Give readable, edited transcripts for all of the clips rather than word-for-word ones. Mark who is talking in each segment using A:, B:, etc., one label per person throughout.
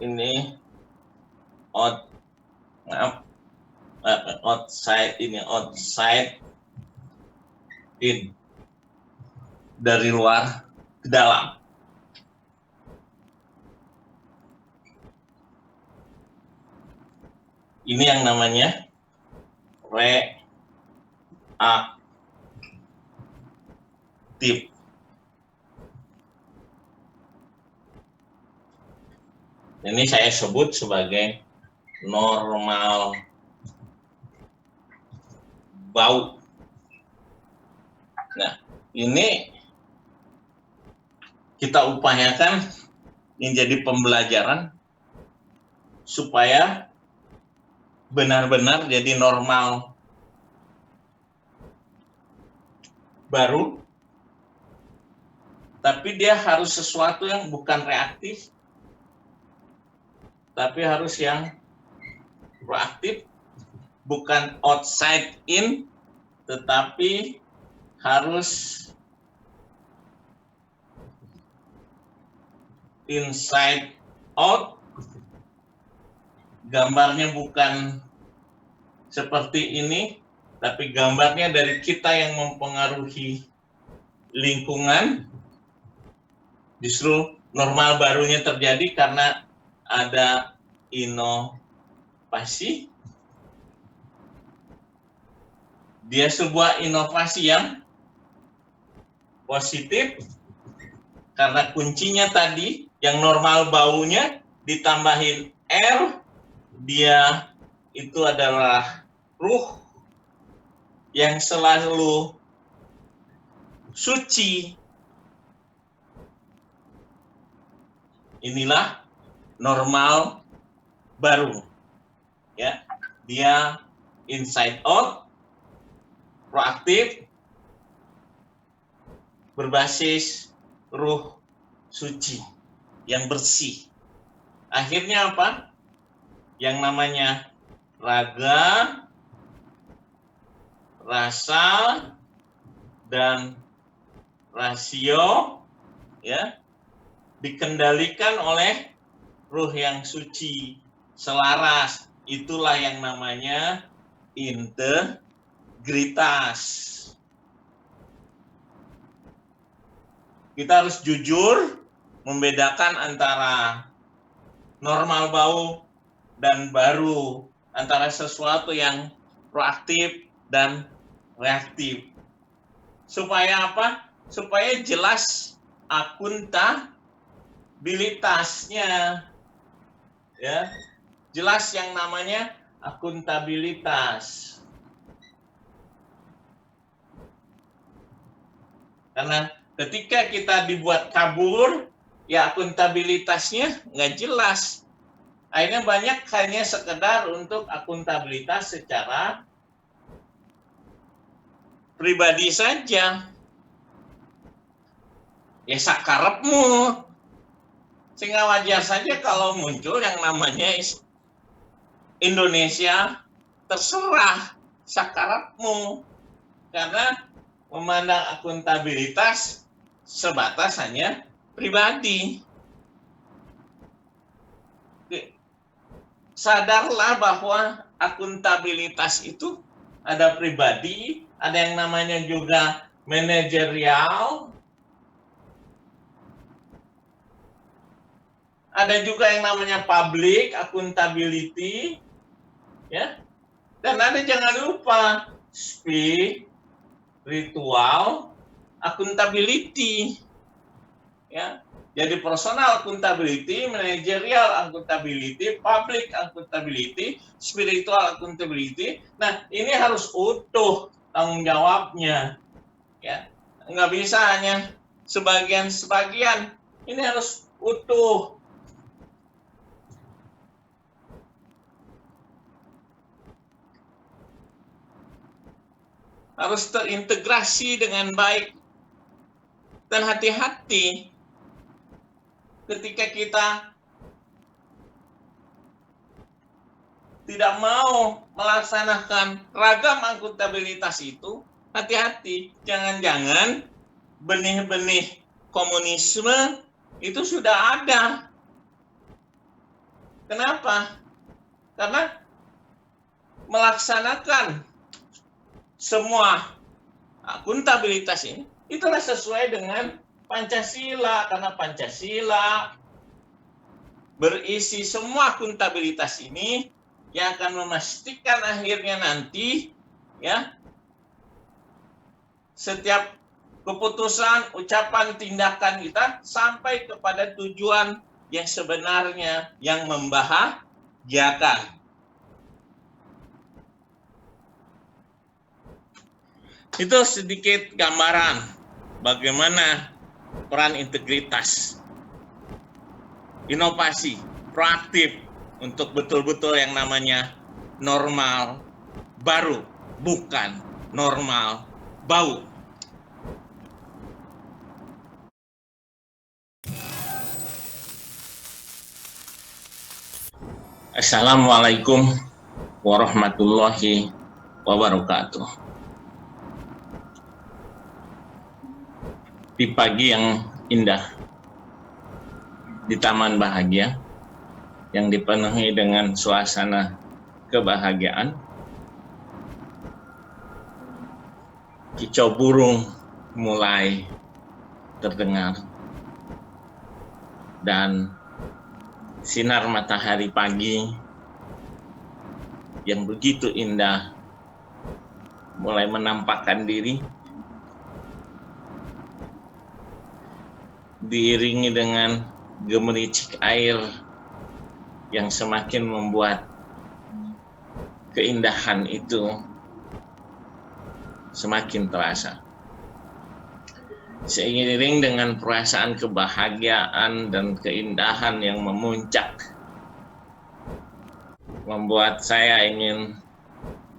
A: ini outside in, dari luar ke dalam. Ini yang namanya reaktif. Ini saya sebut sebagai normal bau. Nah, ini kita upayakan menjadi pembelajaran supaya benar-benar jadi normal baru, tapi dia harus sesuatu yang bukan reaktif, tapi harus yang proaktif, bukan outside in, tetapi harus inside out. Gambarnya bukan seperti ini, tapi gambarnya dari kita yang mempengaruhi lingkungan. Justru normal barunya terjadi karena ada inovasi. Dia sebuah inovasi yang positif karena kuncinya tadi yang normal baunya ditambahin R, dia itu adalah ruh yang selalu suci. Inilah normal baru, ya. Dia inside out, proaktif, berbasis ruh suci yang bersih. Akhirnya apa? Yang namanya raga, rasa, dan rasio, ya, dikendalikan oleh ruh yang suci, selaras. Itulah yang namanya integritas. Kita harus jujur membedakan antara normal bau dan baru, antara sesuatu yang proaktif dan reaktif. Supaya apa? Supaya jelas akuntabilitasnya, ya, jelas yang namanya akuntabilitas. Karena ketika kita dibuat kabur, ya akuntabilitasnya nggak jelas. Akhirnya banyak hanya sekedar untuk akuntabilitas secara pribadi saja. Ya sakarepmu. Sehingga wajar saja kalau muncul yang namanya Indonesia terserah, sakarepmu. Karena memandang akuntabilitas sebatas hanya pribadi. Sadarlah bahwa akuntabilitas itu ada pribadi, ada yang namanya juga manajerial, ada juga yang namanya public accountability, ya. Dan ada, jangan lupa, spiritual accountability, ya. Jadi personal accountability, managerial accountability, public accountability, spiritual accountability. Nah, ini harus utuh tanggung jawabnya, ya. Nggak bisa hanya sebagian-sebagian. Ini harus utuh. Harus terintegrasi dengan baik. Dan hati-hati ketika kita tidak mau melaksanakan ragam akuntabilitas itu, hati-hati. Jangan-jangan benih-benih komunisme itu sudah ada. Kenapa? Karena melaksanakan semua akuntabilitas ini, itulah sesuai dengan Pancasila. Karena Pancasila berisi semua akuntabilitas ini yang akan memastikan akhirnya nanti ya setiap keputusan, ucapan, tindakan kita sampai kepada tujuan yang sebenarnya yang membahagiakan. Itu sedikit gambaran bagaimana peran integritas, inovasi, proaktif untuk betul-betul yang namanya normal baru, bukan normal bau. Assalamualaikum warahmatullahi wabarakatuh. Di pagi yang indah, di taman bahagia, yang dipenuhi dengan suasana kebahagiaan, kicau burung mulai terdengar, dan sinar matahari pagi yang begitu indah mulai menampakkan diri, diiringi dengan gemericik air yang semakin membuat keindahan itu semakin terasa. Seiring dengan perasaan kebahagiaan dan keindahan yang memuncak, membuat saya ingin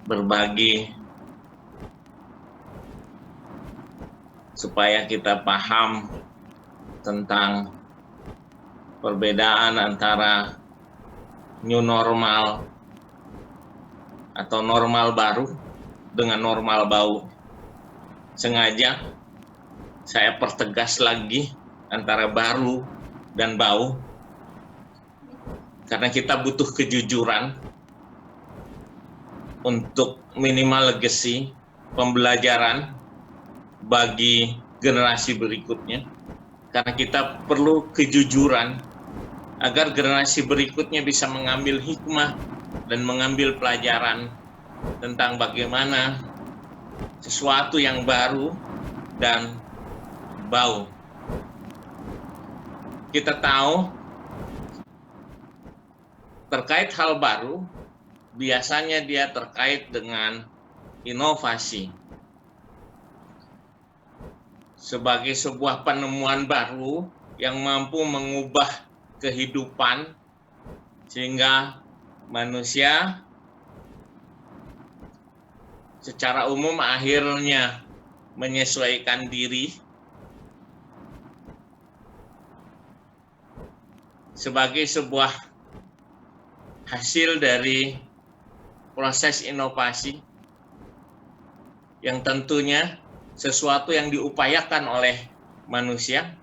A: berbagi supaya kita paham tentang perbedaan antara new normal atau normal baru dengan normal bau. Sengaja saya pertegas lagi antara baru dan bau, karena kita butuh kejujuran untuk minimal legacy, pembelajaran bagi generasi berikutnya. Karena kita perlu kejujuran agar generasi berikutnya bisa mengambil hikmah dan mengambil pelajaran tentang bagaimana sesuatu yang baru dan bau. Kita tahu terkait hal baru, biasanya dia terkait dengan inovasi. Sebagai sebuah penemuan baru yang mampu mengubah kehidupan sehingga manusia secara umum akhirnya menyesuaikan diri sebagai sebuah hasil dari proses inovasi yang tentunya sesuatu yang diupayakan oleh manusia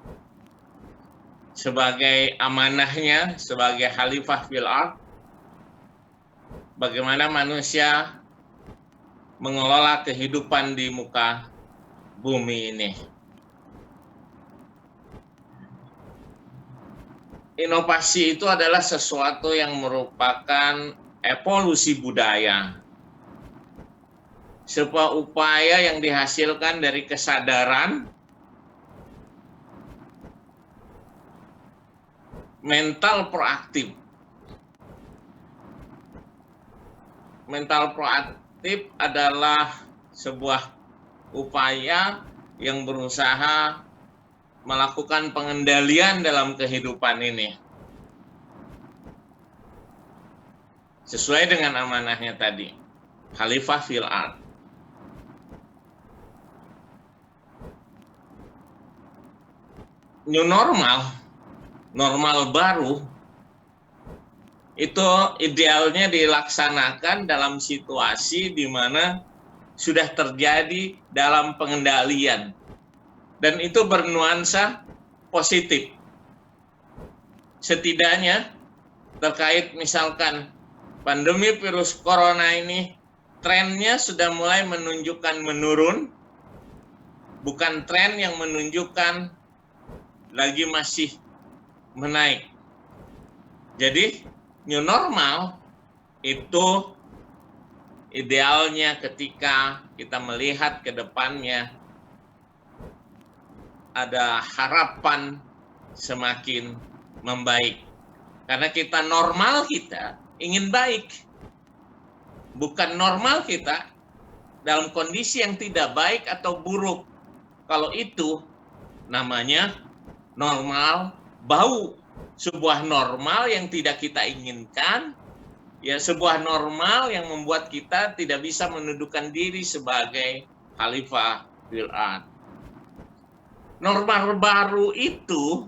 A: sebagai amanahnya, sebagai khalifah fil ardh, bagaimana manusia mengelola kehidupan di muka bumi ini. Inovasi itu adalah sesuatu yang merupakan evolusi budaya, sebuah upaya yang dihasilkan dari kesadaran, mental proaktif. Mental proaktif adalah sebuah upaya yang berusaha melakukan pengendalian dalam kehidupan ini. Sesuai dengan amanahnya tadi, khalifah fil ardh. New normal, normal baru, itu idealnya dilaksanakan dalam situasi di mana sudah terjadi dalam pengendalian. Dan itu bernuansa positif. Setidaknya terkait misalkan pandemi virus corona ini trennya sudah mulai menunjukkan menurun, bukan tren yang menunjukkan lagi masih menaik. Jadi new normal itu idealnya ketika kita melihat ke depannya ada harapan semakin membaik. Karena kita normal kita ingin baik. Bukan normal kita dalam kondisi yang tidak baik atau buruk. Kalau itu namanya normal bau. Sebuah normal yang tidak kita inginkan, ya sebuah normal yang membuat kita tidak bisa menundukkan diri sebagai khalifah fil ard. Normal baru itu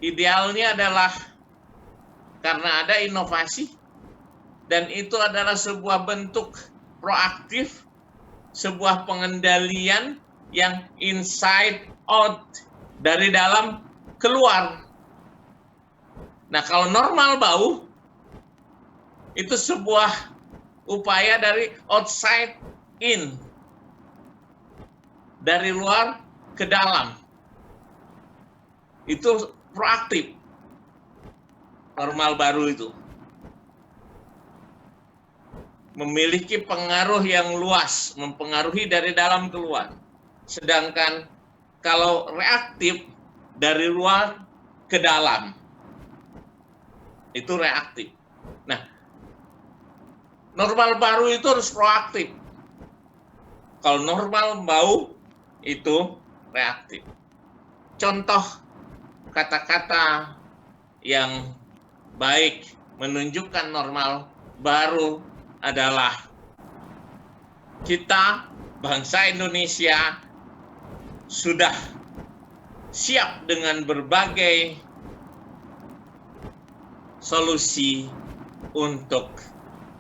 A: idealnya adalah karena ada inovasi dan itu adalah sebuah bentuk proaktif, sebuah pengendalian yang inside out, dari dalam keluar. Nah, kalau normal bau itu sebuah upaya dari outside in, dari luar ke dalam. Itu proaktif. Normal baru itu memiliki pengaruh yang luas, mempengaruhi dari dalam keluar. Sedangkan kalau reaktif dari luar ke dalam, itu reaktif. Nah, normal baru itu harus proaktif. Kalau normal bau itu reaktif. Contoh kata-kata yang baik menunjukkan normal baru adalah kita, bangsa Indonesia, sudah siap dengan berbagai solusi untuk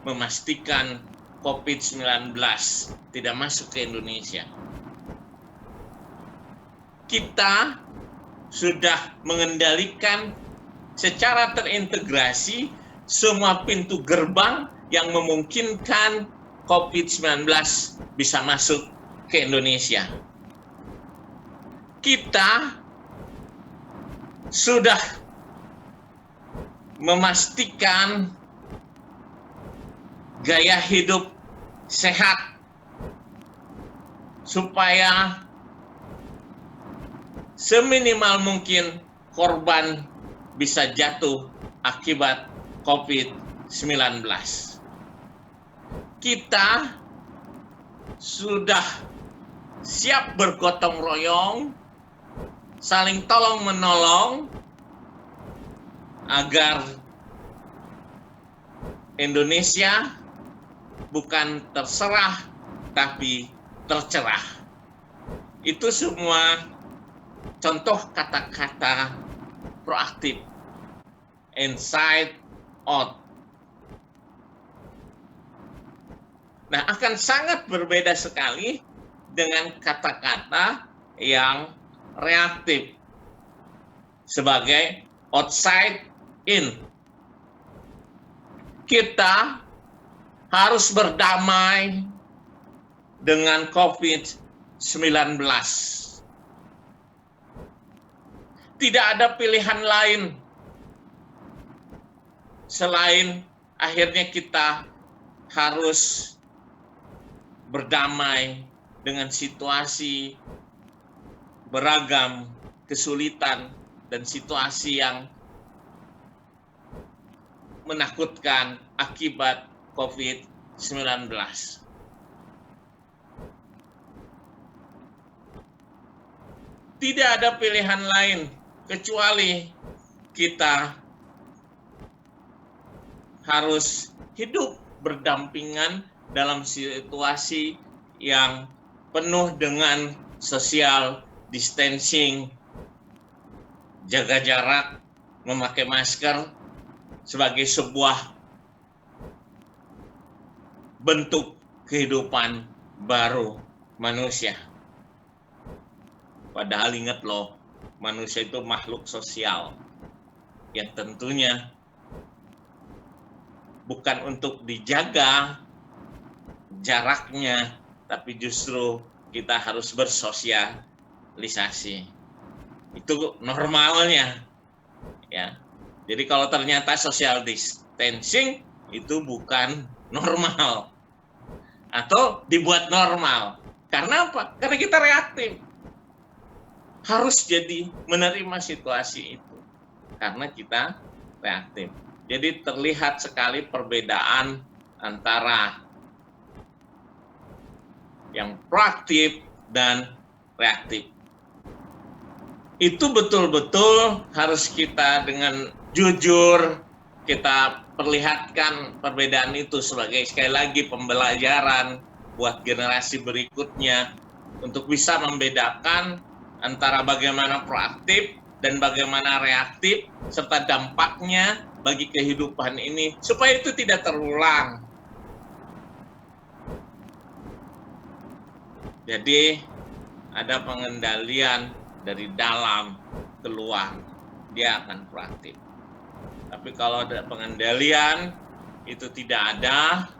A: memastikan COVID-19 tidak masuk ke Indonesia. Kita sudah mengendalikan secara terintegrasi semua pintu gerbang yang memungkinkan COVID-19 bisa masuk ke Indonesia. Kita sudah memastikan gaya hidup sehat supaya seminimal mungkin korban bisa jatuh akibat COVID-19. Kita sudah siap bergotong royong, saling tolong menolong agar Indonesia bukan terserah tapi tercerah. Itu semua contoh kata-kata proaktif, inside out. Nah, akan sangat berbeda sekali dengan kata-kata yang reaktif sebagai outside in. Kita harus berdamai dengan COVID-19. Tidak ada pilihan lain selain akhirnya kita harus berdamai dengan situasi beragam kesulitan dan situasi yang menakutkan akibat COVID-19. Tidak ada pilihan lain kecuali kita harus hidup berdampingan dalam situasi yang penuh dengan social distancing, jaga jarak, memakai masker sebagai sebuah bentuk kehidupan baru manusia. Padahal ingat loh, manusia itu makhluk sosial. yang tentunya bukan untuk dijaga jaraknya, tapi justru kita harus bersosialisasi. Itu normalnya, ya. Jadi kalau ternyata social distancing itu bukan normal atau dibuat normal. Karena apa? Karena kita reaktif. Harus jadi menerima situasi itu karena kita reaktif. Jadi terlihat sekali perbedaan antara yang proaktif dan reaktif. Itu betul-betul harus kita dengan jujur kita perlihatkan perbedaan itu sebagai sekali lagi pembelajaran buat generasi berikutnya untuk bisa membedakan antara bagaimana proaktif dan bagaimana reaktif serta dampaknya bagi kehidupan ini supaya itu tidak terulang. Jadi ada pengendalian dari dalam keluar, dia akan proaktif. Tapi kalau ada pengendalian itu tidak ada,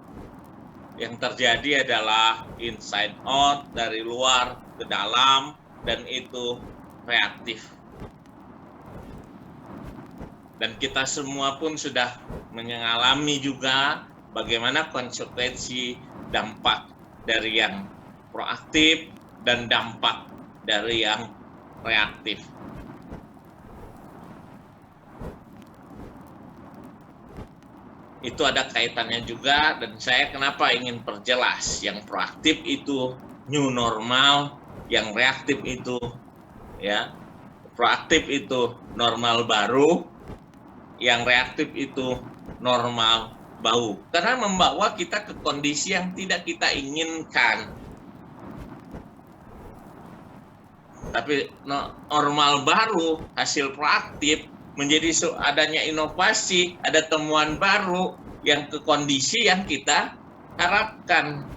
A: yang terjadi adalah inside out, dari luar ke dalam, dan itu reaktif. Dan kita semua pun sudah mengalami juga bagaimana konsekuensi dampak dari yang proaktif dan dampak dari yang reaktif. Itu ada kaitannya juga, dan saya kenapa ingin perjelas yang proaktif itu new normal, yang reaktif itu ya proaktif itu normal baru, yang reaktif itu normal bau, karena membawa kita ke kondisi yang tidak kita inginkan. Tapi normal baru hasil proaktif menjadi adanya inovasi, ada temuan baru yang ke kondisi yang kita harapkan.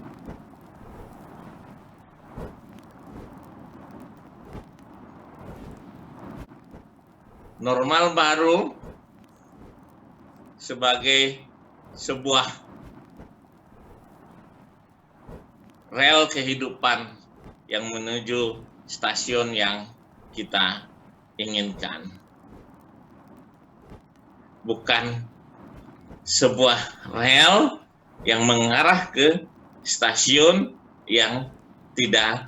A: Normal baru sebagai sebuah rel kehidupan yang menuju stasiun yang kita inginkan. Bukan sebuah rel yang mengarah ke stasiun yang tidak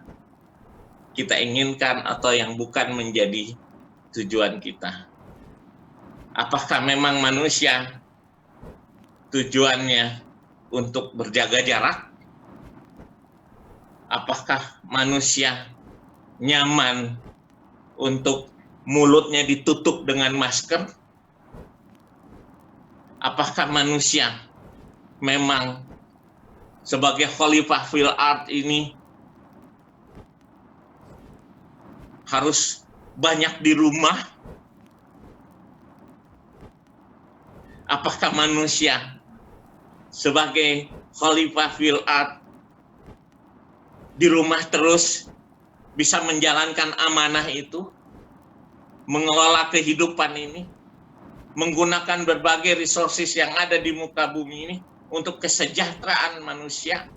A: kita inginkan atau yang bukan menjadi tujuan kita. Apakah memang manusia tujuannya untuk berjaga jarak? Apakah manusia nyaman untuk mulutnya ditutup dengan masker? Apakah manusia memang sebagai khalifah fil ard ini harus banyak di rumah? Apakah manusia sebagai khalifah fil ard di rumah terus bisa menjalankan amanah itu, mengelola kehidupan ini, menggunakan berbagai resources yang ada di muka bumi ini untuk kesejahteraan manusia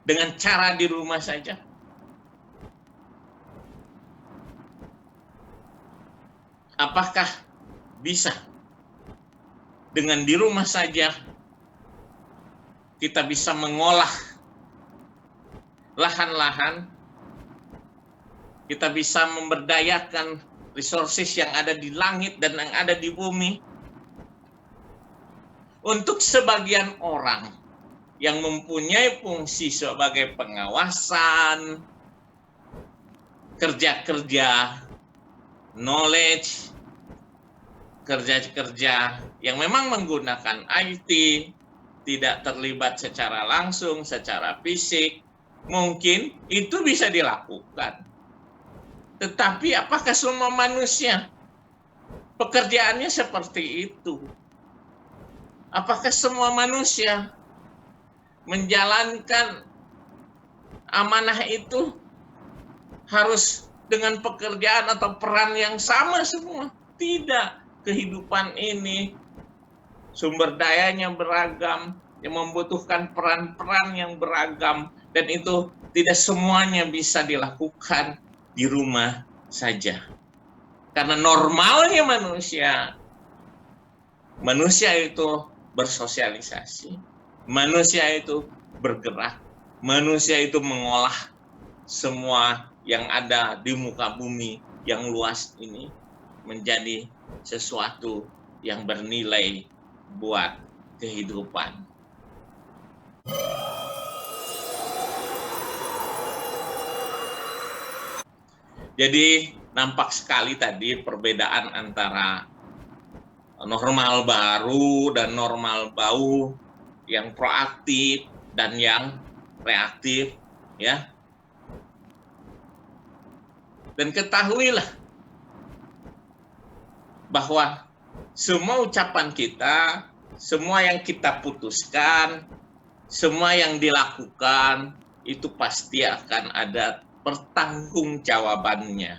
A: dengan cara di rumah saja? Apakah bisa dengan di rumah saja kita bisa mengolah lahan-lahan, kita bisa memberdayakan resources yang ada di langit dan yang ada di bumi? Untuk sebagian orang yang mempunyai fungsi sebagai pengawasan, kerja-kerja knowledge, kerja-kerja yang memang menggunakan IT, tidak terlibat secara langsung, secara fisik, mungkin itu bisa dilakukan. Tetapi apakah semua manusia pekerjaannya seperti itu? Apakah semua manusia menjalankan amanah itu harus dengan pekerjaan atau peran yang sama semua. Tidak. Kehidupan ini sumber dayanya beragam, yang membutuhkan peran-peran yang beragam, dan itu tidak semuanya bisa dilakukan di rumah saja. Karena normalnya manusia itu bersosialisasi, manusia itu bergerak, manusia itu mengolah semua yang ada di muka bumi yang luas ini menjadi sesuatu yang bernilai buat kehidupan. Jadi nampak sekali tadi perbedaan antara normal baru dan normal bau, yang proaktif dan yang reaktif, ya. Dan ketahuilah bahwa semua ucapan kita, semua yang kita putuskan, semua yang dilakukan, itu pasti akan ada pertanggungjawabannya.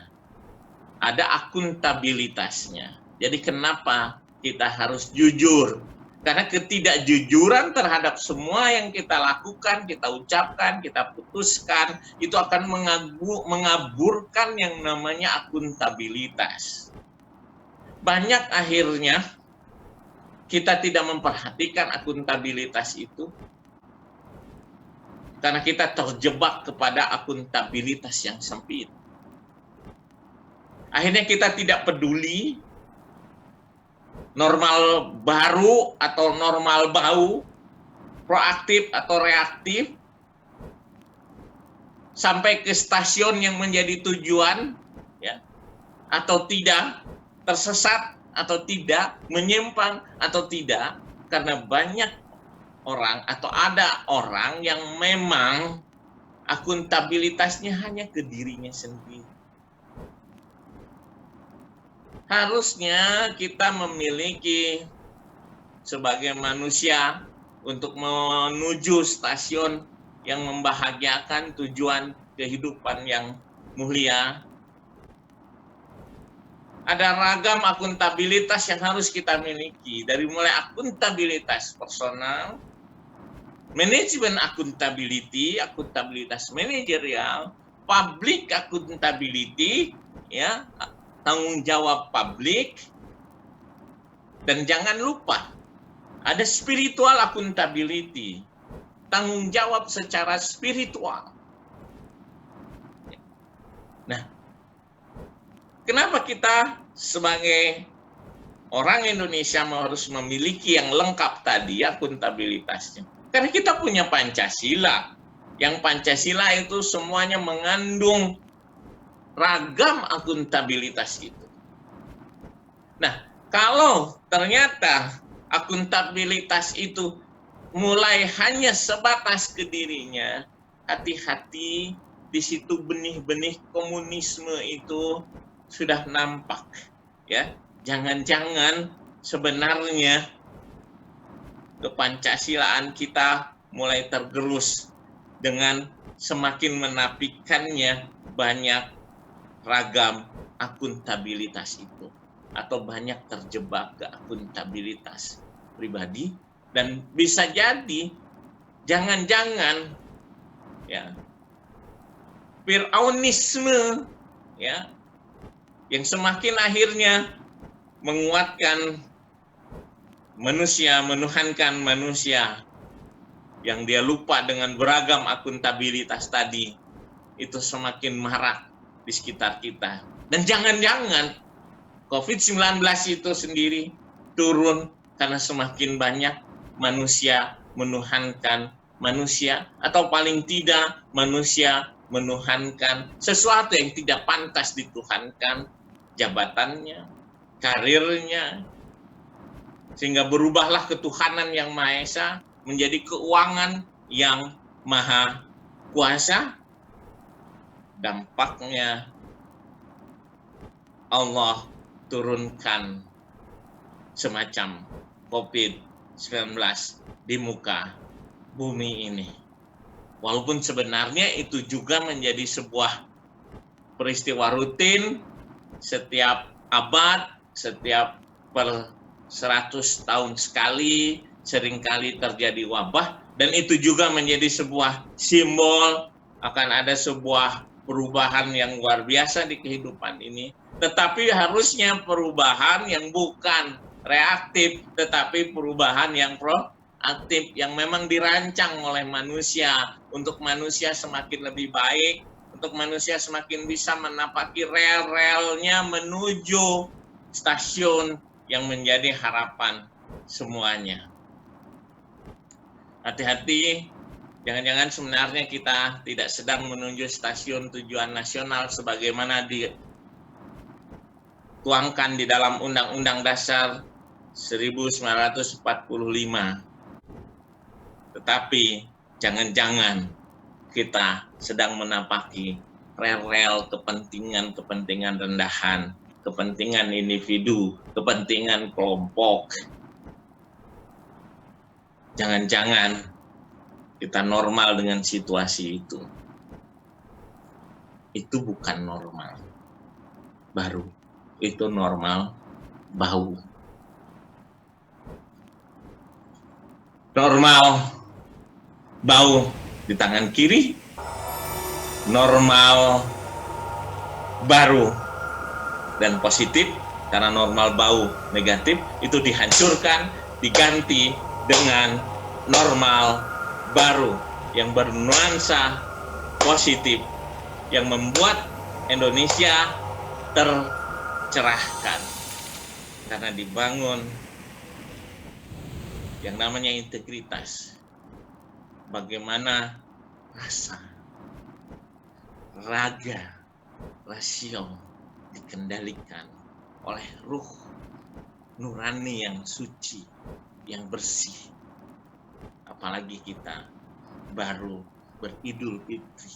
A: Ada akuntabilitasnya. Jadi kenapa kita harus jujur? Karena ketidakjujuran terhadap semua yang kita lakukan, kita ucapkan, kita putuskan, itu akan mengaburkan yang namanya akuntabilitas. Banyak akhirnya kita tidak memperhatikan akuntabilitas itu karena kita terjebak kepada akuntabilitas yang sempit. Akhirnya kita tidak peduli normal baru atau normal bau, proaktif atau reaktif, sampai ke stasiun yang menjadi tujuan, ya, atau tidak, tersesat atau tidak, menyimpang atau tidak, karena banyak orang atau ada orang yang memang akuntabilitasnya hanya ke dirinya sendiri. Harusnya kita memiliki sebagai manusia untuk menuju stasiun yang membahagiakan tujuan kehidupan yang mulia. Ada ragam akuntabilitas yang harus kita miliki, dari mulai akuntabilitas personal, manajemen accountability, akuntabilitas manajerial, public accountability, ya, tanggung jawab publik, dan jangan lupa ada spiritual accountability, tanggung jawab secara spiritual. Nah, kenapa kita sebagai orang Indonesia harus memiliki yang lengkap tadi akuntabilitasnya? Karena kita punya Pancasila. Yang Pancasila itu semuanya mengandung ragam akuntabilitas itu. Nah, kalau ternyata akuntabilitas itu mulai hanya sebatas ke dirinya, hati-hati, di situ benih-benih komunisme itu sudah nampak, ya. Jangan-jangan sebenarnya kepancasilaan kita mulai tergerus dengan semakin menapikannya banyak ragam akuntabilitas itu, atau banyak terjebak ke akuntabilitas pribadi, dan bisa jadi jangan-jangan, ya, Fir'aunisme, ya, yang semakin akhirnya menguatkan manusia, menuhankan manusia, yang dia lupa dengan beragam akuntabilitas tadi, itu semakin marak di sekitar kita. Dan jangan-jangan COVID-19 itu sendiri turun karena semakin banyak manusia menuhankan manusia, atau paling tidak manusia menuhankan sesuatu yang tidak pantas dituhankan, jabatannya, karirnya, sehingga berubahlah ketuhanan yang Maha Esa menjadi keuangan yang maha kuasa. Dampaknya Allah turunkan semacam COVID-19 di muka bumi ini. Walaupun sebenarnya itu juga menjadi sebuah peristiwa rutin setiap abad, setiap per 100 tahun sekali, seringkali terjadi wabah, dan itu juga menjadi sebuah simbol akan ada sebuah perubahan yang luar biasa di kehidupan ini. Tetapi harusnya perubahan yang bukan reaktif, tetapi perubahan yang proaktif, yang memang dirancang oleh manusia untuk manusia semakin lebih baik, untuk manusia semakin bisa menapaki rel-relnya menuju stasiun yang menjadi harapan semuanya. Hati-hati, jangan-jangan sebenarnya kita tidak sedang menuju stasiun tujuan nasional sebagaimana dituangkan di dalam Undang-Undang Dasar 1945. Tetapi jangan-jangan kita sedang menapaki rel-rel kepentingan-kepentingan rendahan, kepentingan individu, kepentingan kelompok. Jangan-jangan kita normal dengan situasi itu. Itu bukan normal baru, itu normal bau. Normal bau di tangan kiri, normal baru dan positif, karena normal bau negatif itu dihancurkan, diganti dengan normal baru yang bernuansa positif, yang membuat Indonesia tercerahkan karena dibangun yang namanya integritas. Bagaimana rasa, raga, rasio dikendalikan oleh ruh nurani yang suci, yang bersih. Apalagi kita baru beridul fitri,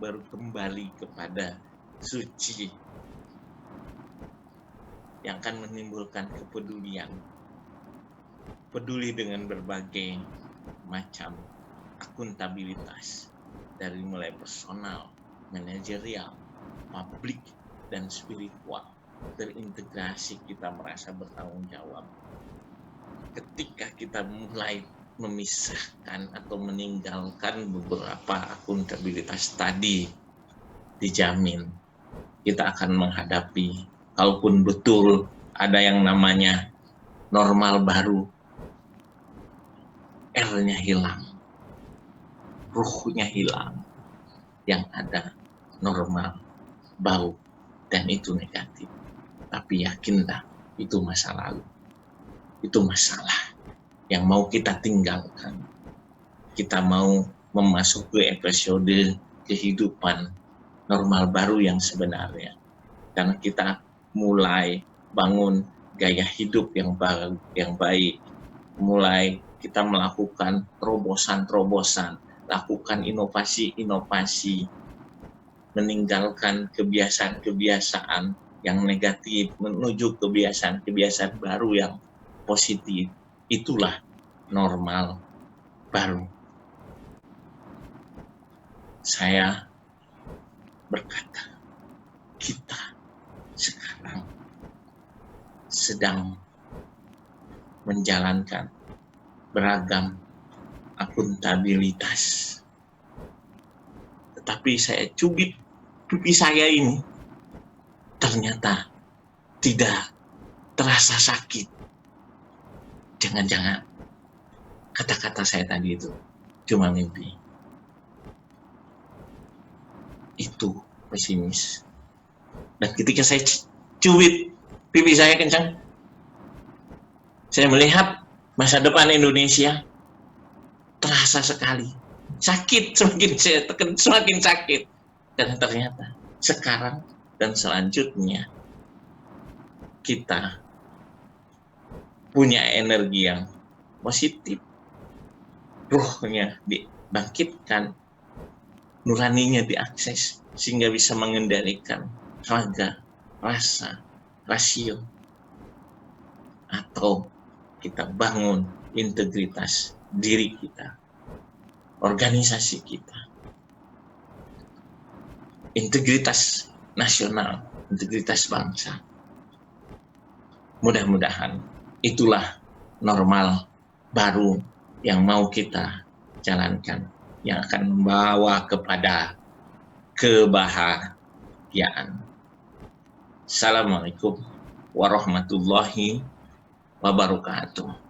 A: baru kembali kepada suci, yang akan menimbulkan kepedulian, peduli dengan berbagai macam akuntabilitas, dari mulai personal, manajerial, publik, dan spiritual. Terintegrasi, kita merasa bertanggung jawab. Ketika kita mulai memisahkan atau meninggalkan beberapa akuntabilitas tadi, dijamin kita akan menghadapi, kalaupun betul ada yang namanya normal baru, R-nya hilang, ruhnya hilang, yang ada normal bau, dan itu negatif. Tapi yakinlah, itu masa lalu, itu masalah yang mau kita tinggalkan. Kita mau memasuki episode kehidupan normal baru yang sebenarnya, karena kita mulai bangun gaya hidup yang baik, mulai kita melakukan terobosan-terobosan, lakukan inovasi-inovasi, meninggalkan kebiasaan-kebiasaan yang negatif menuju kebiasaan-kebiasaan baru yang positif. Itulah normal baru. Saya berkata, kita sekarang sedang menjalankan beragam akuntabilitas. Tetapi saya cubit pipi saya ini, ternyata tidak terasa sakit. Jangan-jangan kata-kata saya tadi itu cuma mimpi. Itu pesimis. Dan ketika saya cubit pipi saya kencang, saya melihat masa depan Indonesia terasa sekali. Sakit, semakin saya tekan, semakin sakit. Dan ternyata sekarang dan selanjutnya kita punya energi yang positif, ruhnya dibangkitkan, nuraninya diakses, sehingga bisa mengendalikan raga, rasa, rasio, atau kita bangun integritas diri kita, organisasi kita. Integritas nasional, integritas bangsa. Mudah-mudahan itulah normal baru yang mau kita jalankan, yang akan membawa kepada kebahagiaan. Assalamualaikum warahmatullahi wabarakatuh.